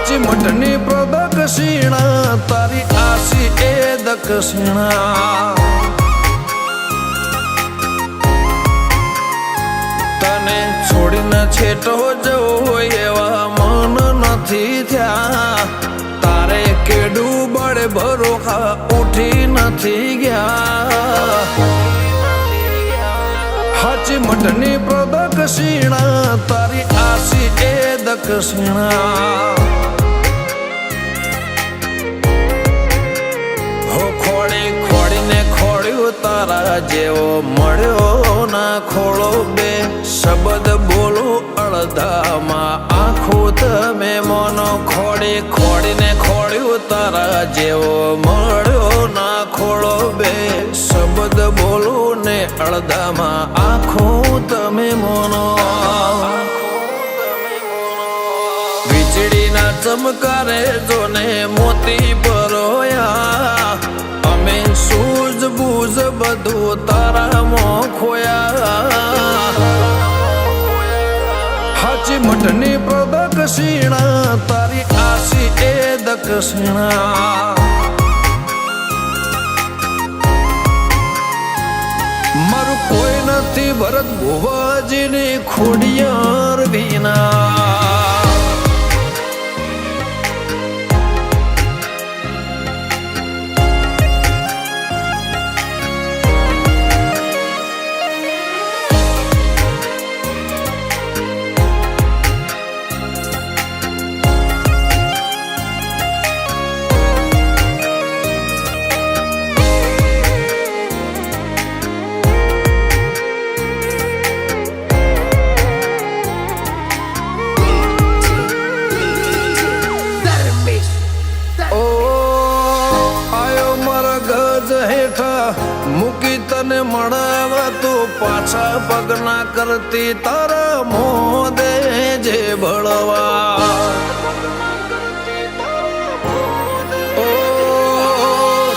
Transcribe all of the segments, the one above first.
હાચી મઠની પ્રદક્ષિણા તારી આશી એ દક્ષિણા તને છોડીને છેટો જવો એવા મન નથી થયા તારે કેડું બળે ભરોખા ઉઠી નથી ગયા હાચી મઠની પ્રદક્ષિણા તારી આશી એ દક્ષિણા હો ખોડી ખોડીને ખોડ્યું તારા જેવો મળ્યો ના ખોળો બે શબ્દ બોલો અડધામાં આખું તમે મોનો ખોડી ખોડીને ખોડ્યું તારા જેવો મળ્યો ના ખોળો બે શબ્દ બોલો ને અડધામાં આખું તમે મોનો વીજળીના ચમકારે જોને મોતી પરોયા અમે સૂઝબૂઝ બધું તારામાં ખોયા હાચી મઠની પ્રદક્ષિણા તારી આશી એ દક્ષિણા મારું કોઈ નથી ભરત ભુવાજીની ખોડિયાર વિના મૂકી તને મળવા તો પાછા પગના કરતી તારા મોદે જે ભળવા ઓ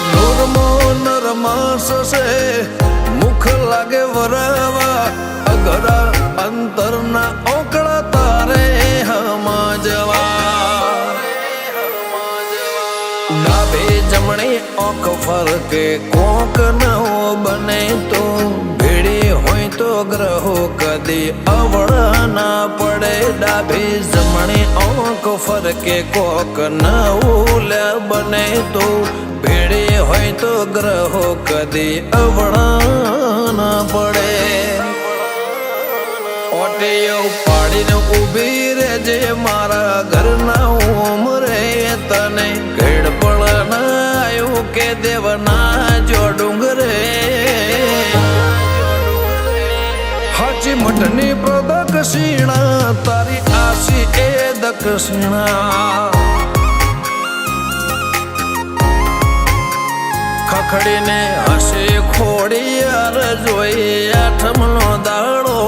નૂરમો નરમાસ છે મુખ લાગે વરવા અઘરા અંતરના ઓકળા તારે હમજવા ડાબે જમણે ઓખ ફરકે કોક નવો બને તો ભેડી હોય તો ગ્રહો કદી અવળ ના પડે ડાબે જમણે ઓખ ફરકે કોક નવું બને તો ભેડી હોય તો ગ્રહો કદી અવળ ના પડે ઓટીઓ પાડીને ઊભી રહેજે મારા ઘરના ઉમરે તને ઘેડ પણ આવ્યું કે દેવના જો ડુંગરે હાચી મઠની પ્રદક્ષિણા તારી આશી એ દક્ષિણા ખખડીને હસે ખોડિયાર જોઈ આઠમનો દાડો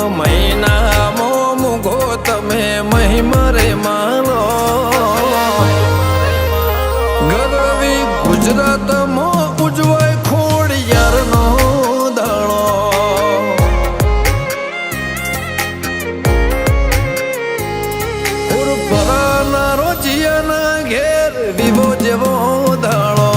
મહિનામાં મુગો તમે મહિમરે માનો ગરવી ગુજરાતમાં ઉજવાય ખોડિયારનો દાડો ઉરપરાના રોજિયાના ઘેર વિવો જેવો દાડો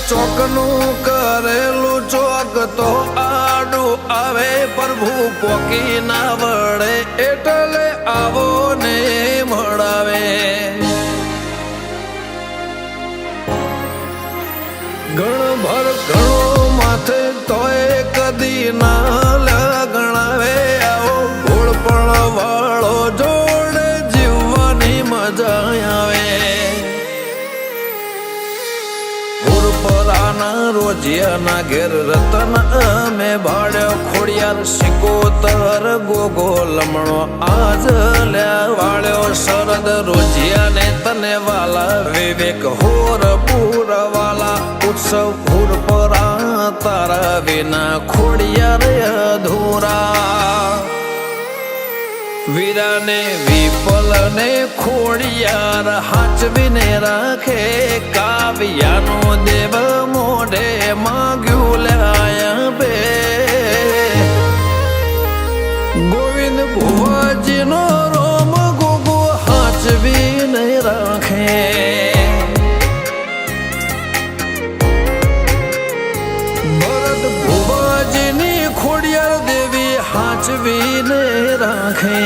ચોકનું કરેલું ચોક તો આડું આવે પ્રભુ પોકી ના વળે એટલે આવો ને મળાવે ગણભર ઘણો માથે તોય કદી ના લગણાવે આવો ભૂળ પણ વાળો જોડે જીવવાની મજા આવે પરાના રોજિયાના ઘેર રતન અમે ભાડ્યો ખોડિયાર સિકોતર ગોગો લમણો આજ લ્યા વાળ્યો શરદ રોજિયાને તને વાલા વિવેક હોર પૂર વાલા ઉત્સવ ભૂરપરા તારા વિના ખોડિયાર અધૂરા વીરાને વિપલને ખોડિયાર હાચવીને રાખે કાવ્યાનો દેવ મોઢે માગ્યું લાયા બે ગોવિંદ ભુવાજીનો રોમ ગોગો હાચવીને રાખે ભરત ભુવાજીની ખોડિયાર દેવી હાચવીને રાખે